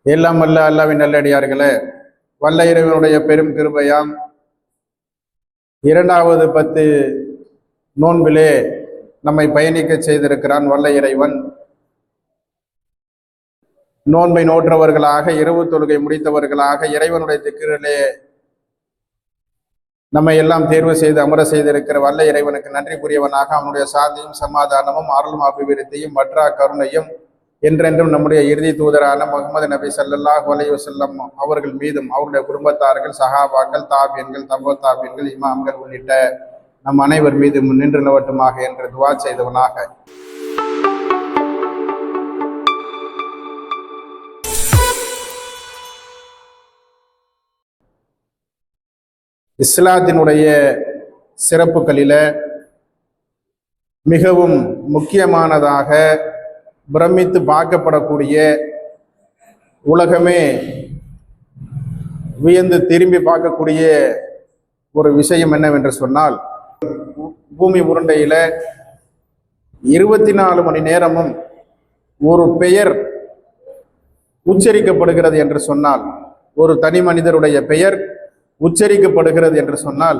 எல்லாம் வல்ல அல்லாஹ்வின் நல்லடியார்களே, வல்ல இறைவனுடைய பெரும் கிருபையாம் 2வது 10 நோன்பிலே நம்மை பயணிக்க செய்திருக்கிறான் வல்ல இறைவன். நோன்பை நோற்றவர்களாக, இரவு தொழுகை முடித்தவர்களாக, இறைவனுடைய திக்ரிலே நம்மை எல்லாம் தேர்வு செய்து அமர செய்திருக்கிற வல்ல இறைவனுக்கு நன்றி புரியவனாக அவனுடைய சாந்தியும் சமாதானமும் அருளும் அபிவிருத்தியும் மற்ற கருணையும் என்றென்றும் நம்முடைய இறுதி தூதரான முகமது நபி ஸல்லல்லாஹு அலைஹி வஸல்லம் அவர்கள் மீதும், அவருடைய குடும்பத்தார்கள், சஹாபாக்கள், தாபியன்கள், தபோ தாபியன்கள், இமாம்கள் உள்ளிட்ட நம் அனைவர் மீதும் நின்று நிலவட்டுமாக என்று துவா செய்தவனாக இஸ்லாத்தினுடைய சிறப்புகளில மிகவும் முக்கியமானதாக பிரமித்து பார்க்கப்படக்கூடிய, உலகமே வியந்து திரும்பி பார்க்கக்கூடிய ஒரு விஷயம் என்னவென்று சொன்னால், பூமி உருண்டையில 24 மணி நேரமும் ஒரு பெயர் உச்சரிக்கப்படுகிறது என்று சொன்னால், ஒரு தனி மனிதருடைய பெயர் உச்சரிக்கப்படுகிறது என்று சொன்னால்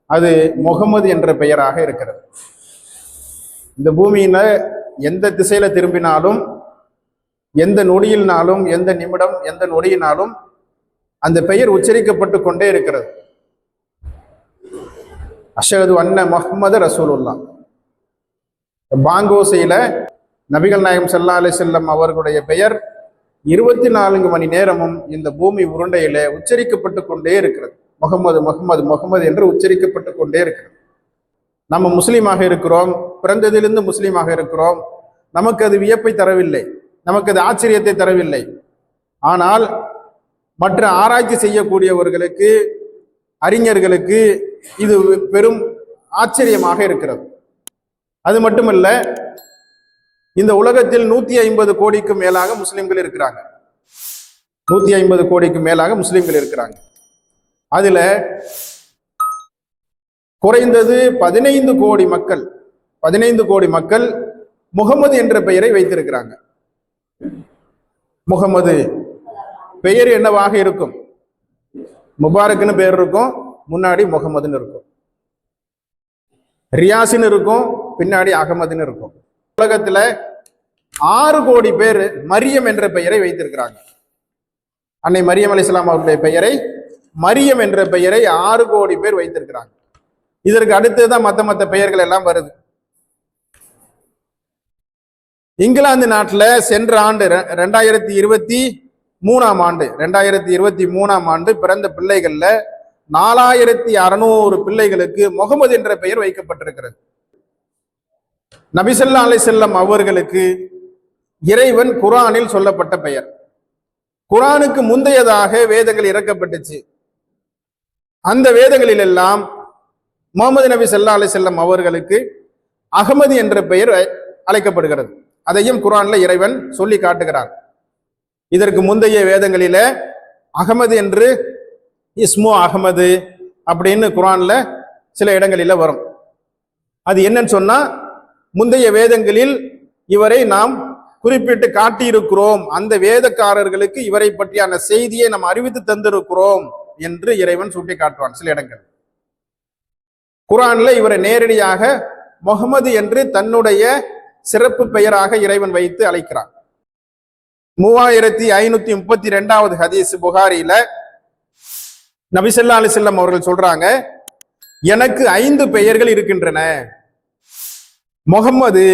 அது முகமது என்ற பெயராக இருக்கிறது. இந்த பூமியில எந்த திசையில திரும்பினாலும், எந்த நொடியினாலும், எந்த நிமிடம், எந்த நொடியினாலும் அந்த பெயர் உச்சரிக்கப்பட்டு கொண்டே இருக்கிறது. அஷ்ஹது அன்ன முஹம்மது ரசூலுல்லாஹ் பாங்கோசையில நபிகள் நாயகம் ஸல்லல்லாஹு அலைஹி வஸல்லம் அவர்களுடைய பெயர் 24 மணி நேரமும் இந்த பூமி உருண்டையில உச்சரிக்கப்பட்டு கொண்டே இருக்கிறது. முகமது முகமது முகமது என்று உச்சரிக்கப்பட்டு கொண்டே இருக்கிறது. நம்ம முஸ்லீமாக இருக்கிறோம், பிறந்ததிலிருந்து முஸ்லீமாக இருக்கிறோம். நமக்கு அது வியப்பை தரவில்லை, நமக்கு அது ஆச்சரியத்தை தரவில்லை. ஆனால் மற்ற ஆராய்ச்சி செய்யக்கூடியவர்களுக்கு, அறிஞர்களுக்கு இது பெரும் ஆச்சரியமாக இருக்கிறது. அது மட்டுமல்ல, இந்த உலகத்தில் 150 கோடிக்கும் மேலாக முஸ்லிம்கள் இருக்கிறாங்க. 150 கோடிக்கும் மேலாக முஸ்லிம்கள் இருக்கிறாங்க. அதுல குறைந்தது 15 கோடி மக்கள், 15 கோடி மக்கள் முகமது என்ற பெயரை வைத்திருக்கிறாங்க. முகமது பெயர் என்னவாக இருக்கும்? முபாரக்னு பெயர் இருக்கும், முன்னாடி முகமதுன்னு இருக்கும். ரியாசின்னு இருக்கும், பின்னாடி அகமதுன்னு இருக்கும். உலகத்துல 6 கோடி பேர் மரியம் என்ற பெயரை வைத்திருக்கிறாங்க. அன்னை மரியம் அலைஹிஸ்ஸலாம் அவருடைய பெயரை, மரியம் என்ற பெயரை 6 கோடி பேர் வைத்திருக்கிறாங்க. இதற்கு அடுத்துதான் மற்ற பெயர்கள் எல்லாம் வருது. இங்கிலாந்து நாட்டில் சென்ற ஆண்டு 2023 ஆண்டு பிறந்த பிள்ளைகள்ல 4600 பிள்ளைகளுக்கு முகமது என்ற பெயர் வைக்கப்பட்டிருக்கிறது. நபி ஸல்லல்லாஹு அலைஹி வஸல்லம் அவர்களுக்கு இறைவன் குர்ஆனில் சொல்லப்பட்ட பெயர். குர்ஆனுக்கு முந்தையதாக வேதங்கள் இறக்கப்பட்டுச்சு. அந்த வேதங்களில் எல்லாம் முகமது நபி ஸல்லல்லாஹு அலைஹி வஸல்லம் அவர்களுக்கு அகமது என்ற பெயர் அழைக்கப்படுகிறது. அதையும் குர்ஆன்ல இறைவன் சொல்லி காட்டுகிறார். இதற்கு முந்தைய வேதங்களில அகமது என்று, இஸ்மு அகமது அப்படின்னு குர்ஆன்ல சில இடங்களில வரும். அது என்னன்னு சொன்னா, முந்தைய வேதங்களில் இவரை நாம் குறிப்பிட்டு காட்டியிருக்கிறோம், அந்த வேதக்காரர்களுக்கு இவரை பற்றியான செய்தியை நாம் அறிவித்து தந்திருக்கிறோம் என்று இறைவன் சுட்டி காட்டுவான். சில இடங்கள் குர்ஆன்ல இவரை நேரடியாக முகமது என்று தன்னுடைய சிறப்பு பெயராக இறைவன் வைத்து அழைக்கிறான். 3532வது ஹதீஸ் புகாரியில நபி ஸல்லல்லாஹு அலைஹி வஸல்லம் அவர்கள் சொல்றாங்க, எனக்கு 5 பெயர்கள் இருக்கின்றன. முகம்மது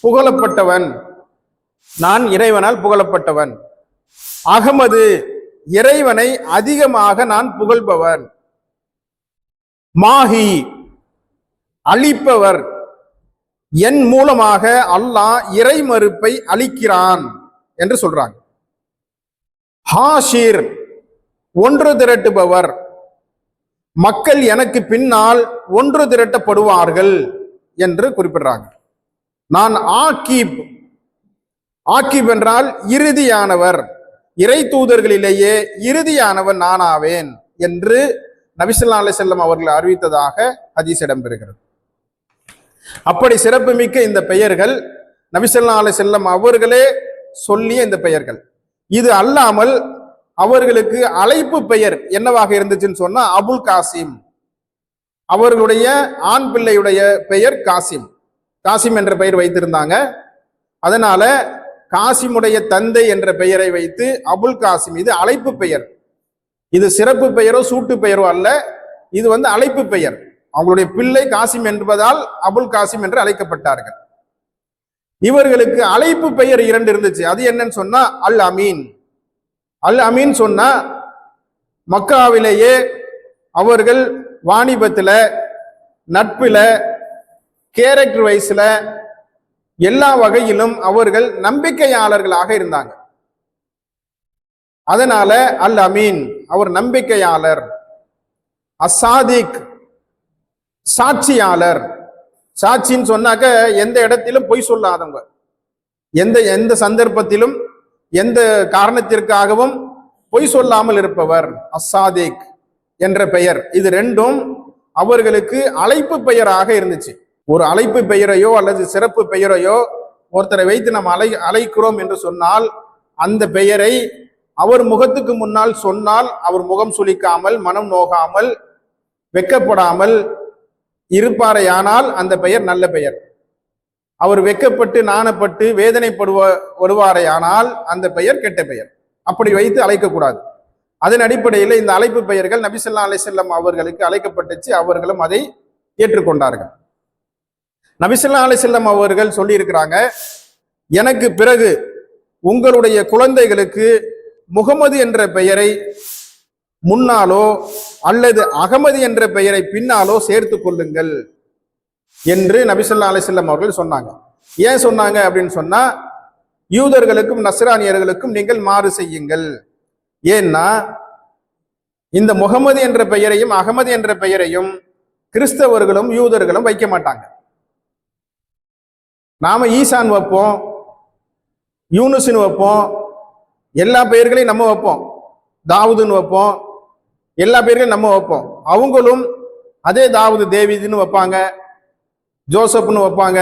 புகழப்பட்டவன், நான் இறைவனால் புகழப்பட்டவன். அகமது இறைவனை அதிகமாக நான் புகழ்பவன். மாஹி அழிப்பவர், என் மூலமாக அல்லாஹ் இறை மறுப்பை அழிக்கிறான் என்று சொல்றாங்க. ஹாஷிர் ஒன்று திரட்டுபவர், மக்கள் எனக்கு பின்னால் ஒன்று திரட்டப்படுவார்கள் என்று குறிப்பிடுறாங்க. நான் ஆக்கீப், ஆக்கீப் என்றால் இறுதியானவர், இறை தூதர்களிலேயே இறுதியானவர் நானாவேன் என்று நபி ஸல்லல்லாஹு அலைஹி வஸல்லம் அவர்கள் அறிவித்ததாக ஹதீஸ் இடம்பெறுகிறது. அப்படி சிறப்புமிக்க இந்த பெயர்கள் நபி ஸல்லல்லாஹு அலைஹி வஸல்லம் அவர்களே சொல்லிய இந்த பெயர்கள். இது அல்லாமல் அவர்களுக்கு அழைப்பு பெயர் என்னவாக இருந்துச்சுன்னு சொன்னா அபுல் காசிம். அவர்களுடைய ஆண் பிள்ளையுடைய பெயர் காசிம். காசிம் என்ற பெயர் வைத்திருந்தாங்க. அதனால காசிமுடைய தந்தை என்ற பெயரை வைத்து அபுல் காசிம். இது அழைப்பு பெயர். இது சிறப்பு பெயரோ சூட்டு பெயரோ அல்ல. இது அழைப்பு பெயர். அவங்களுடைய பிள்ளை காசிம் என்பதால் அபுல் காசிம் என்று அழைக்கப்பட்டார்கள். இவர்களுக்கு அழைப்பு பெயர் 2 இருந்துச்சு. அது என்னன்னு சொன்னா அல் அமீன். அல் அமீன் சொன்னா மக்காவிலேயே அவர்கள் வாணிபத்துல, நட்புல, கேரக்டர் வைஸ்ல எல்லா வகையிலும் அவர்கள் நம்பிக்கையாளர்களாக இருந்தாங்க. அதனால அல் அமீன், அவர் நம்பிக்கையாளர். அசாதிக், சாட்சியாளர். சாட்சின்னு சொன்னாக்க எந்த இடத்திலும் பொய் சொல்லாதவங்க, எந்த சந்தர்ப்பத்திலும் எந்த காரணத்திற்காகவும் பொய் சொல்லாமல் இருப்பவர் அசாதிக் என்ற பெயர். இது 2ம் அவர்களுக்கு அழைப்பு பெயராக இருந்துச்சு. ஒரு அழைப்பு பெயரையோ அல்லது சிறப்பு பெயரையோ ஒருத்தரை வைத்து நம்ம அழைக்கிறோம் என்று சொன்னால் அந்த பெயரை அவர் முகத்துக்கு முன்னால் சொன்னால் அவர் முகம் சுளிக்காமல், மனம் நோகாமல், வெக்கப்படாமல் இருப்பாரையானால் அந்த பெயர் நல்ல பெயர். அவர் வெக்கப்பட்டு நாணப்பட்டு வேதனைப்படுவாரையானால் அந்த பெயர் கெட்ட பெயர். அப்படி வைத்து அழைக்கக்கூடாது. அதன் அடிப்படையில் இந்த அழைப்பு பெயர்கள் நபி ஸல்லல்லாஹு அலைஹி வஸல்லம் அவர்களுக்கு அழைக்கப்பட்டுச்சு. அவர்களும் அதை ஏற்றுக்கொண்டார்கள். நபி ஸல்லல்லாஹு அலைஹி வஸல்லம் அவர்கள் சொல்லி இருக்கிறாங்க, எனக்கு பிறகு உங்களுடைய குழந்தைகளுக்கு முகமது என்ற பெயரை முன்னாலோ அல்லது அகமது என்ற பெயரை பின்னாலோ சேர்த்து கொள்ளுங்கள் என்று நபி ஸல்லல்லாஹு அலைஹி வஸல்லம் அவர்கள் சொன்னாங்க. ஏன் சொன்னாங்க அப்படின்னு சொன்னா, யூதர்களுக்கும் நஸ்ரானியர்களுக்கும் நீங்கள் மாறு செய்யுங்கள். ஏன்னா இந்த முகமது என்ற பெயரையும் அகமது என்ற பெயரையும் கிறிஸ்தவர்களும் யூதர்களும் வைக்க மாட்டாங்க. நாம ஈசான் வைப்போம், யூனுஸ்னு வைப்போம், எல்லா பெயர்களையும் நம்ம வைப்போம், தாவூதுன்னு வைப்போம், எல்லா பெயர்களையும் நம்ம வைப்போம். அவங்களும் அதே தாவூது தேவீதுன்னு வைப்பாங்க, ஜோசப்னு வைப்பாங்க,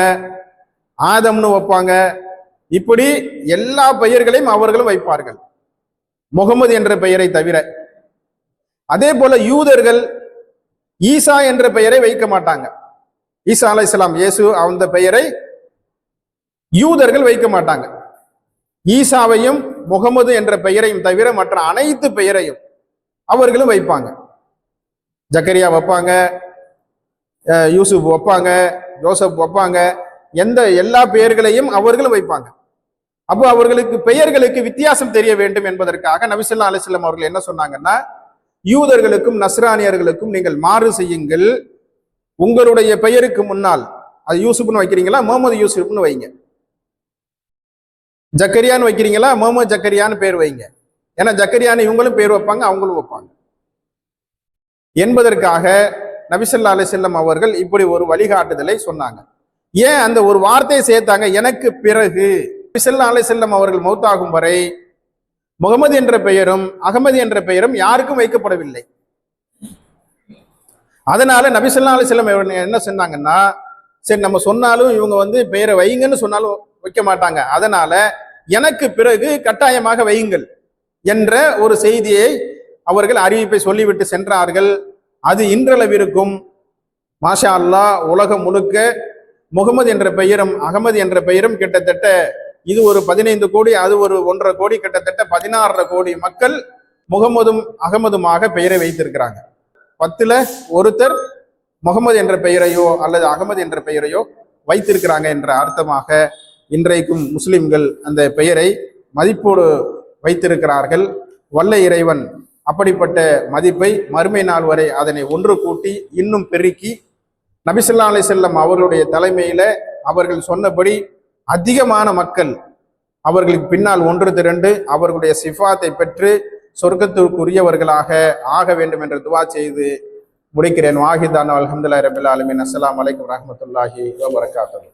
ஆதம்னு வைப்பாங்க. இப்படி எல்லா பெயர்களையும் அவர்களும் வைப்பார்கள் முகமது என்ற பெயரை தவிர. அதே போல யூதர்கள் ஈசா என்ற பெயரை வைக்க மாட்டாங்க. ஈசா அலைஹிஸ்ஸலாம், இயேசு, அந்த பெயரை யூதர்கள் வைக்க மாட்டாங்க. ஈசாவையும் முகமது என்ற பெயரையும் தவிர மற்ற அனைத்து பெயரையும் அவர்களும் வைப்பாங்க. ஜக்கரியா வைப்பாங்க, யூசுப் வைப்பாங்க, ஜோசப் வைப்பாங்க, எல்லா பெயர்களையும் அவர்களும் வைப்பாங்க. அப்போ அவர்களுக்கு பெயர்களுக்கு வித்தியாசம் தெரிய வேண்டும் என்பதற்காக நபி ஸல்லல்லாஹு அலைஹி வஸல்லம் அவர்கள் என்ன சொன்னாங்கன்னா, யூதர்களுக்கும் நஸ்ரானியர்களுக்கும் நீங்கள் மாறு செய்யுங்கள். உங்களுடைய பெயருக்கு முன்னால் அது யூசுப்னு வைக்கிறீங்களா, முகமது யூசுப்னு வைங்க. ஜக்கரியான்னு வைக்கிறீங்களா, முகமது ஜக்கரியான்னு பேர் வைங்க. ஏன்னா ஜக்கரியான்னு இவங்களும் பேர் வைப்பாங்க, அவங்களும் வைப்பாங்க என்பதற்காக நபி ஸல்லல்லாஹு அலைஹி வஸல்லம் அவர்கள் இப்படி ஒரு வழிகாட்டுதலை சொன்னாங்க. ஏன் அந்த ஒரு வார்த்தையை சேர்த்தாங்க, எனக்கு பிறகு? நபி ஸல்லல்லாஹு அலைஹி வஸல்லம் அவர்கள் மௌத்தாகும் வரை முகமது என்ற பெயரும் அகமது என்ற பெயரும் யாருக்கும் வைக்கப்படவில்லை. அதனால நபி ஸல்லல்லாஹு அலைஹி வஸல்லம் என்ன சொன்னாங்கன்னா, சரி நம்ம சொன்னாலும் இவங்க பெயரை வைங்கன்னு சொன்னாலும் வைக்க மாட்டாங்க, அதனால எனக்கு பிறகு கட்டாயமாக வையுங்கள் என்ற ஒரு செய்தியை அவர்கள் அறிவிப்பை சொல்லிவிட்டு சென்றார்கள். அது இன்றளவிற்கும் மாஷா அல்லாஹ் உலகம் முழுக்க முகமது என்ற பெயரும் அகமது என்ற பெயரும் கிட்டத்தட்ட இது ஒரு 15 கோடி, அது ஒரு 1.5 கோடி, கிட்டத்தட்ட 16 கோடி மக்கள் முகமதும் அகமதுமாக பெயரை வைத்திருக்கிறாங்க. 10ல் ஒருத்தர் முகமது என்ற பெயரையோ அல்லது அகமது என்ற பெயரையோ வைத்திருக்கிறாங்க என்ற அர்த்தமாக இன்றைக்கும் முஸ்லிம்கள் அந்த பெயரை மதிப்போடு வைத்திருக்கிறார்கள். வல்ல இறைவன் அப்படிப்பட்ட மதிப்பை மறுமை நாள் வரை அதனை ஒன்று கூட்டி இன்னும் பெருக்கி நபி ஸல்லல்லாஹு அலைஹி வஸல்லம் அவர்களுடைய தலைமையில அவர்கள் சொன்னபடி அதிகமான மக்கள் அவர்களுக்கு பின்னால் ஒன்று திரண்டு அவர்களுடைய சிஃபாத்தை பெற்று சொர்க்கத்திற்குரியவர்களாக ஆக வேண்டும் என்று துவா செய்து முடிக்கிறேன். வாஹிதான அல்ஹம்துலில்லாஹி ரப்பில் ஆலமீன். அஸ்ஸலாமு அலைக்கும் வரஹ்மத்துல்லாஹி வபரகாத்துஹு.